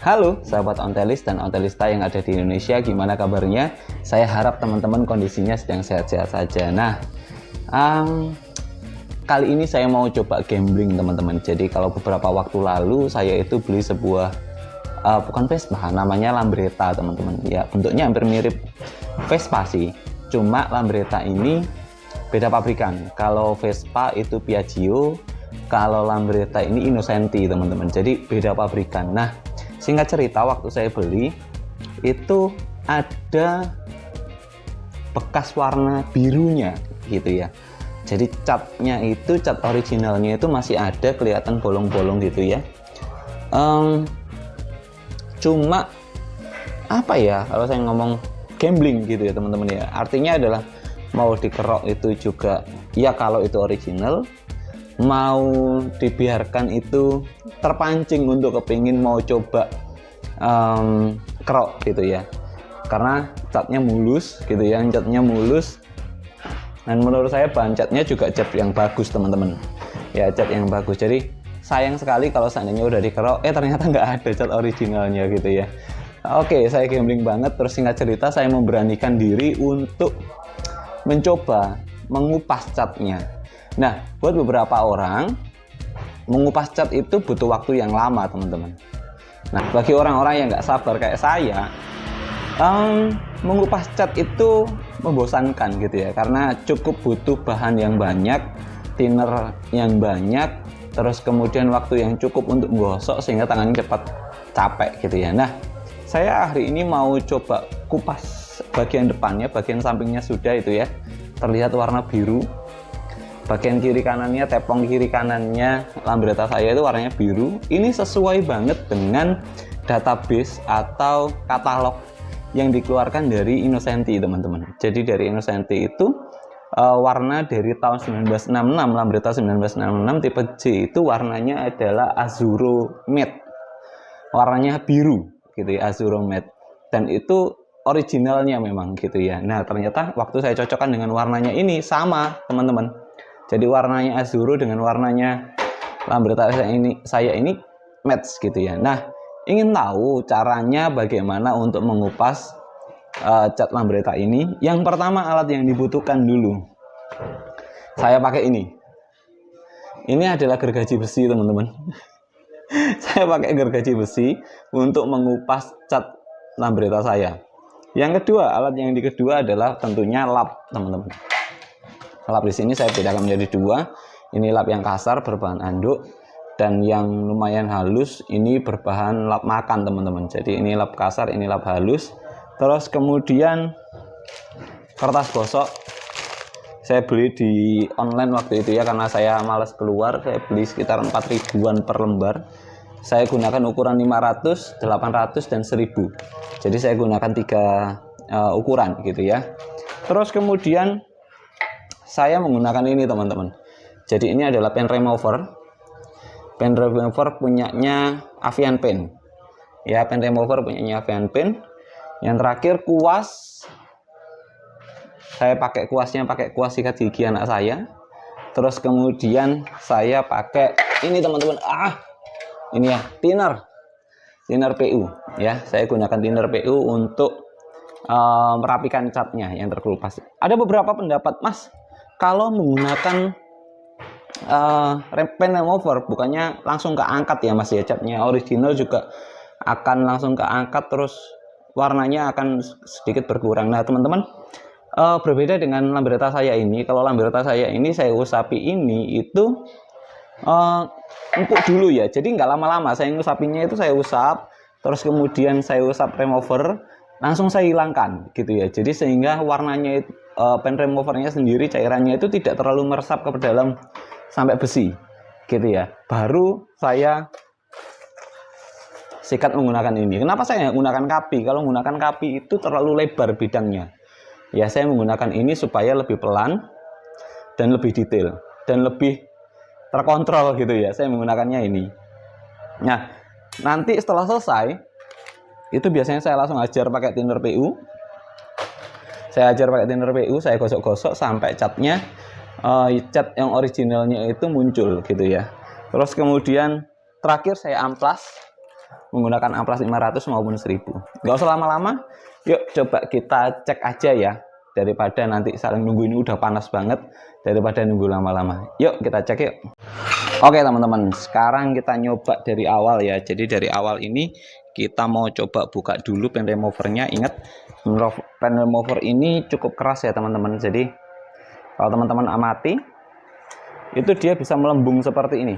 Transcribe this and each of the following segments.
Halo sahabat Ontelis dan Ontelista yang ada di Indonesia, gimana kabarnya? Saya harap teman-teman kondisinya sedang sehat-sehat saja. Nah, kali ini saya mau coba gambling teman-teman. Jadi kalau beberapa waktu lalu saya itu beli sebuah bukan Vespa, namanya Lambretta teman-teman. Ya, bentuknya hampir mirip Vespa sih. Cuma Lambretta ini beda pabrikan. Kalau Vespa itu Piaggio, kalau Lambretta ini Innocenti teman-teman. Jadi beda pabrikan. Nah, singkat cerita, waktu saya beli itu ada bekas warna birunya gitu ya. Jadi catnya itu, cat originalnya itu masih ada, kelihatan bolong-bolong gitu ya. Cuma apa ya, kalau saya ngomong gambling gitu ya teman-teman ya, artinya adalah mau dikerok itu juga ya kalau itu original, mau dibiarkan itu terpancing untuk kepingin mau coba kerok gitu ya, karena catnya mulus gitu ya, catnya mulus, dan menurut saya bahan catnya juga cat yang bagus teman-teman ya, cat yang bagus. Jadi sayang sekali kalau seandainya udah dikerok ternyata nggak ada cat originalnya gitu ya. Oke, saya gambling banget. Terus singkat cerita, saya memberanikan diri untuk mencoba mengupas catnya. Nah, buat beberapa orang mengupas cat itu butuh waktu yang lama teman-teman. Nah, bagi orang-orang yang nggak sabar kayak saya, mengupas cat itu membosankan gitu ya, karena cukup butuh bahan yang banyak, thinner yang banyak, terus kemudian waktu yang cukup untuk menggosok sehingga tangannya cepat capek gitu ya. Nah, saya hari ini mau coba kupas bagian depannya, bagian sampingnya sudah itu ya, terlihat warna biru. Bagian kiri kanannya, tepung kiri kanannya Lambretta saya itu warnanya biru. Ini sesuai banget dengan database atau katalog yang dikeluarkan dari Innocenti teman-teman. Jadi dari Innocenti itu warna dari tahun 1966, Lambretta 1966 tipe J itu warnanya adalah Azzurro Matte. Warnanya biru gitu ya, Azzurro Matte. Dan itu originalnya memang gitu ya. Nah, ternyata waktu saya cocokkan dengan warnanya ini sama teman-teman. Jadi warnanya Azzurro dengan warnanya Lambretta saya ini match gitu ya. Nah, ingin tahu caranya bagaimana untuk mengupas cat Lambretta ini? Yang pertama, alat yang dibutuhkan dulu. Saya pakai ini. Ini adalah gergaji besi teman-teman. Saya pakai gergaji besi untuk mengupas cat Lambretta saya. Yang kedua, alat yang kedua adalah tentunya lap teman-teman. Lap di sini saya bedakan menjadi dua. Ini lap yang kasar berbahan anduk, dan yang lumayan halus ini berbahan lap makan teman-teman. Jadi ini lap kasar, ini lap halus. Terus kemudian kertas gosok saya beli di online waktu itu ya, karena saya malas keluar. Saya beli sekitar 4 ribuan per lembar. Saya gunakan ukuran 500, 800 dan 1000. Jadi saya gunakan 3 ukuran gitu ya. Terus kemudian saya menggunakan ini teman-teman. Jadi ini adalah pen remover. Pen remover punyanya Avian Pen. Ya, pen remover punyanya Avian Pen. Yang terakhir kuas. Saya pakai kuasnya, pakai kuas sikat gigi anak saya. Terus kemudian saya pakai ini teman-teman. Ini ya, thinner PU ya. Saya gunakan thinner PU untuk merapikan catnya yang terkelupas. Ada beberapa pendapat, Mas, kalau menggunakan pen remover bukannya langsung keangkat ya Mas ya, catnya original juga akan langsung keangkat, terus warnanya akan sedikit berkurang. Nah teman-teman, berbeda dengan Lambretta saya ini. Kalau Lambretta saya ini saya usapi ini itu empuk dulu ya, jadi nggak lama-lama. Saya ngusapinya itu saya usap, terus kemudian saya usap remover, langsung saya hilangkan gitu ya. Jadi sehingga warnanya itu, pen removernya sendiri, cairannya itu tidak terlalu meresap ke dalam sampai besi gitu ya. Baru saya sikat menggunakan ini. Kenapa saya menggunakan kapi? Kalau menggunakan kapi itu terlalu lebar bidangnya ya. Saya menggunakan ini supaya lebih pelan dan lebih detail dan lebih terkontrol gitu ya. Saya menggunakannya ini. Nah, nanti setelah selesai itu biasanya saya langsung ajar pakai thinner PU. Saya ajar pakai thinner PU, saya gosok-gosok sampai catnya, cat yang originalnya itu muncul gitu ya. Terus kemudian terakhir saya amplas menggunakan amplas 500 maupun 1000. Nggak usah lama-lama, yuk coba kita cek aja ya, daripada nanti saling nunggu. Ini udah panas banget, daripada nunggu lama-lama. Yuk kita cek yuk. Oke teman-teman, sekarang kita nyoba dari awal ya. Jadi dari awal ini kita mau coba buka dulu pen removernya. Ingat, pen remover ini cukup keras ya teman-teman. Jadi kalau teman-teman amati, itu dia bisa melembung seperti ini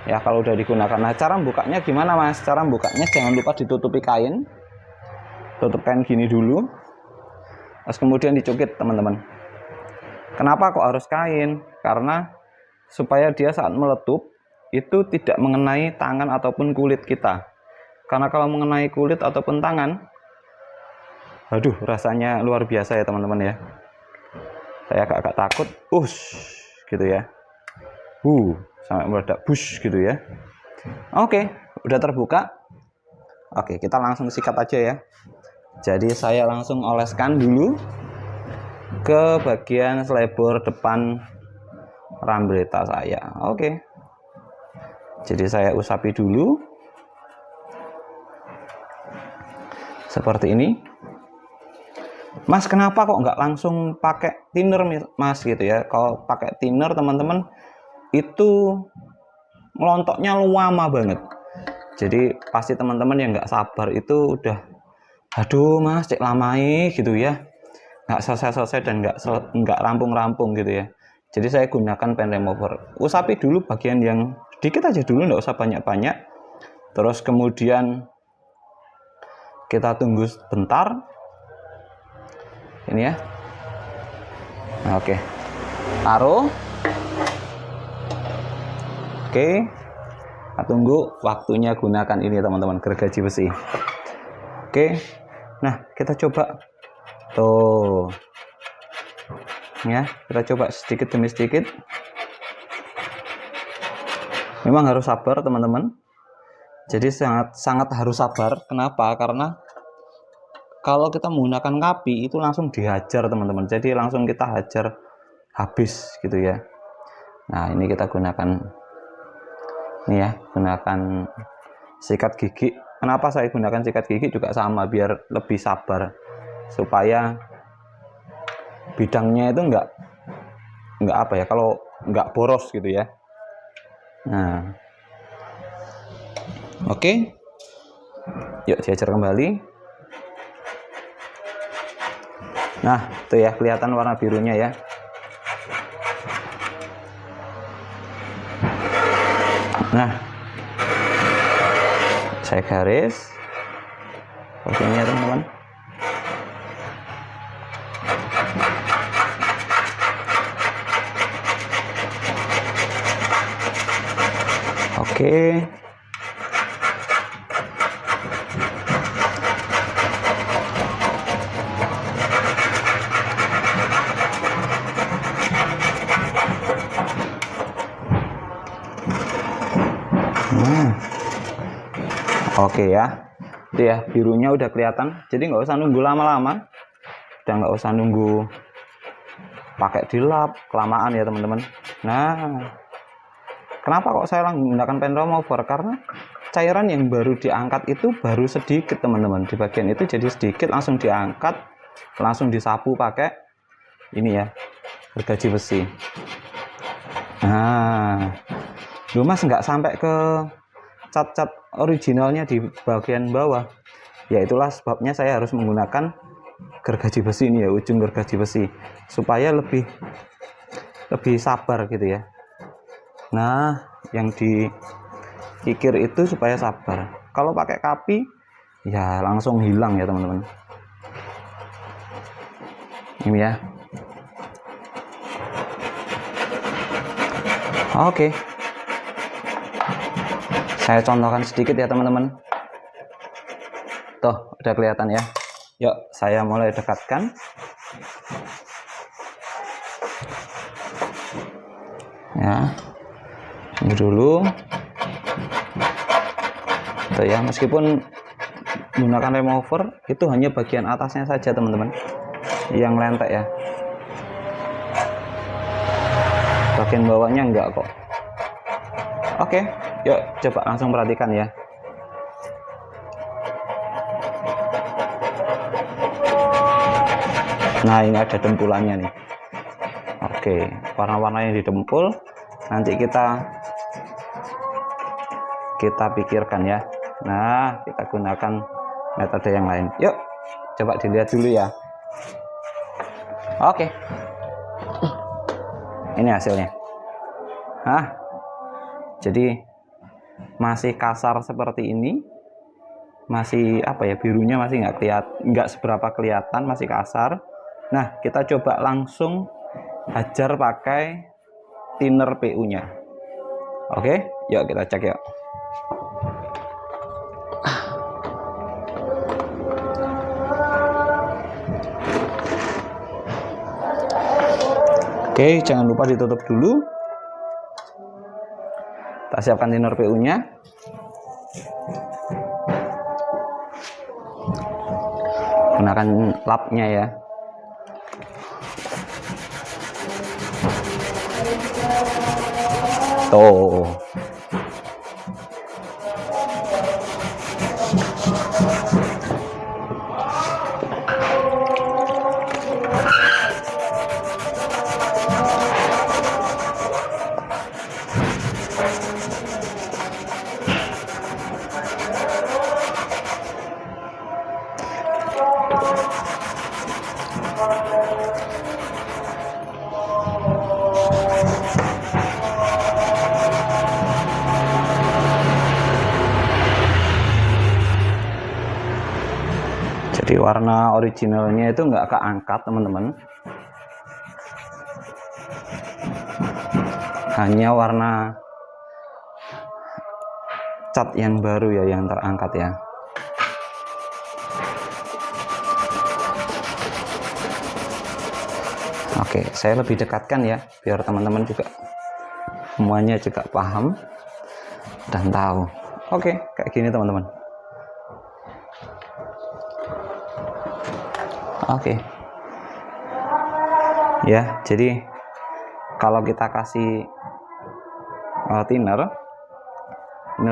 ya kalau udah digunakan. Nah, cara bukanya gimana mas? Cara bukanya jangan lupa ditutupi kain, tutup kain gini dulu, terus kemudian dicukit teman-teman. Kenapa kok harus kain? Karena supaya dia saat meletup itu tidak mengenai tangan ataupun kulit kita. Karena kalau mengenai kulit ataupun tangan, aduh rasanya luar biasa ya teman-teman ya. Saya agak takut, gitu ya. Sampai meledak, gitu ya. Oke, udah terbuka. Oke, kita langsung sikat aja ya. Jadi saya langsung oleskan dulu ke bagian selebor depan rambreta saya. Oke. Jadi saya usapi dulu seperti ini. Mas, kenapa kok nggak langsung pakai thinner mas gitu ya? Kalau pakai thinner teman-teman itu ngelontoknya lama banget. Jadi pasti teman-teman yang nggak sabar itu udah, aduh mas cek lamai gitu ya, nggak selesai-selesai dan nggak rampung-rampung gitu ya. Jadi saya gunakan pen remover. Usapi dulu bagian yang sedikit aja dulu, nggak usah banyak-banyak. Terus kemudian kita tunggu sebentar. Ini ya. Nah, oke. Taruh. Oke. Kita tunggu waktunya gunakan ini teman-teman, gergaji besi. Oke. Nah, kita coba. Tuh. Ya, kita coba sedikit demi sedikit. Memang harus sabar teman-teman. Jadi sangat harus sabar. Kenapa? Karena kalau kita menggunakan kapi itu langsung dihajar teman-teman. Jadi langsung kita hajar habis gitu ya. Nah, ini kita gunakan ini ya, gunakan sikat gigi. Kenapa saya gunakan sikat gigi juga sama, biar lebih sabar, supaya bidangnya itu enggak apa ya, kalau enggak boros gitu ya. Nah, oke. Yuk dihajar kembali. Nah, itu ya, kelihatan warna birunya ya. Nah, saya garis posisinya teman-teman. Oke. Oke ya, itu ya, birunya udah kelihatan. Jadi nggak usah nunggu lama-lama, udah nggak usah nunggu pakai dilap kelamaan ya teman-teman. Nah, kenapa kok saya menggunakan pen remover? Karena cairan yang baru diangkat itu baru sedikit teman-teman. Di bagian itu jadi sedikit, langsung diangkat, langsung disapu pakai ini ya, gergaji besi. Nah, lu mas nggak sampai ke cat-cat originalnya di bagian bawah. Ya itulah sebabnya saya harus menggunakan gergaji besi ini ya, ujung gergaji besi, supaya lebih sabar gitu ya. Nah, yang dikikir itu supaya sabar. Kalau pakai kapi ya langsung hilang ya teman-teman. Ini ya. Oke. Saya contohkan sedikit ya teman-teman. Tuh, udah kelihatan ya. Yuk, saya mulai dekatkan. Ya. Ini dulu. Tuh ya, meskipun menggunakan remover, itu hanya bagian atasnya saja teman-teman yang lentek ya. Bagian bawahnya enggak kok. Oke. Yuk coba langsung perhatikan ya. Nah, ini ada dempulannya nih. Oke, warna-warna yang didempul nanti kita pikirkan ya. Nah, kita gunakan metode yang lain. Yuk, coba dilihat dulu ya. Oke, ini hasilnya. Nah, jadi masih kasar seperti ini, masih apa ya, birunya masih nggak seberapa kelihatan, masih kasar. Nah, kita coba langsung hajar pakai thinner PU-nya. Oke, yuk kita cek yuk. Oke, jangan lupa ditutup dulu. Kita siapkan thinner PU-nya. Gunakan lapnya ya. Tuh. Jadi warna originalnya itu nggak keangkat teman-teman, hanya warna cat yang baru ya yang terangkat ya. Oke, saya lebih dekatkan ya biar teman-teman juga semuanya juga paham dan tahu. Oke, kayak gini teman-teman. Oke. Ya, jadi kalau kita kasih thinner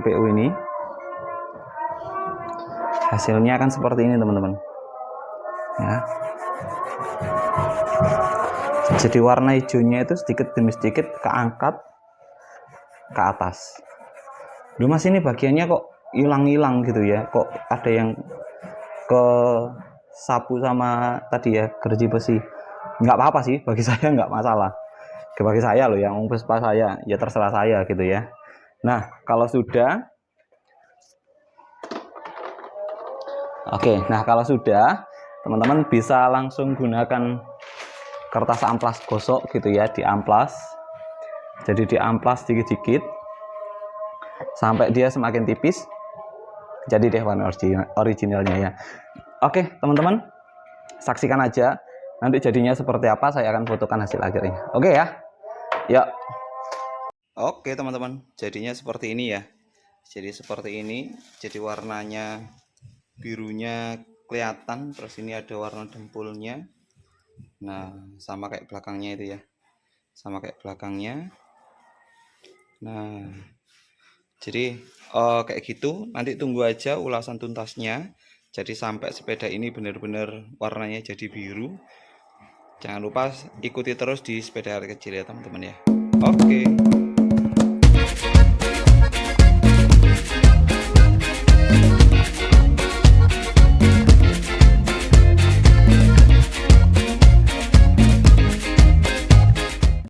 PU ini, hasilnya akan seperti ini teman-teman. Ya. Jadi warna hijaunya itu sedikit demi sedikit keangkat ke atas. Duh mas, ini bagiannya kok hilang-hilang gitu ya, kok ada yang ke sapu sama tadi ya, gerji besi. Nggak apa-apa sih, bagi saya nggak masalah. Bagi saya loh, yang Vespa saya, ya terserah saya gitu ya. Nah, kalau sudah, kalau sudah, teman-teman bisa langsung gunakan kertas amplas gosok gitu ya, diamplas. Jadi diamplas dikit-dikit sampai dia semakin tipis. Jadi deh warna originalnya ya. Oke, teman-teman, saksikan aja nanti jadinya seperti apa. Saya akan fotokan hasil akhirnya. Oke ya. Ya. Oke, teman-teman, jadinya seperti ini ya. Jadi seperti ini. Jadi warnanya birunya kelihatan, terus ini ada warna dempulnya. Nah, sama kayak belakangnya itu ya. Sama kayak belakangnya. Nah, jadi kayak gitu. Nanti tunggu aja ulasan tuntasnya. Jadi sampai sepeda ini benar-benar warnanya jadi biru. Jangan lupa ikuti terus di sepeda kecil ya teman-teman ya. Oke.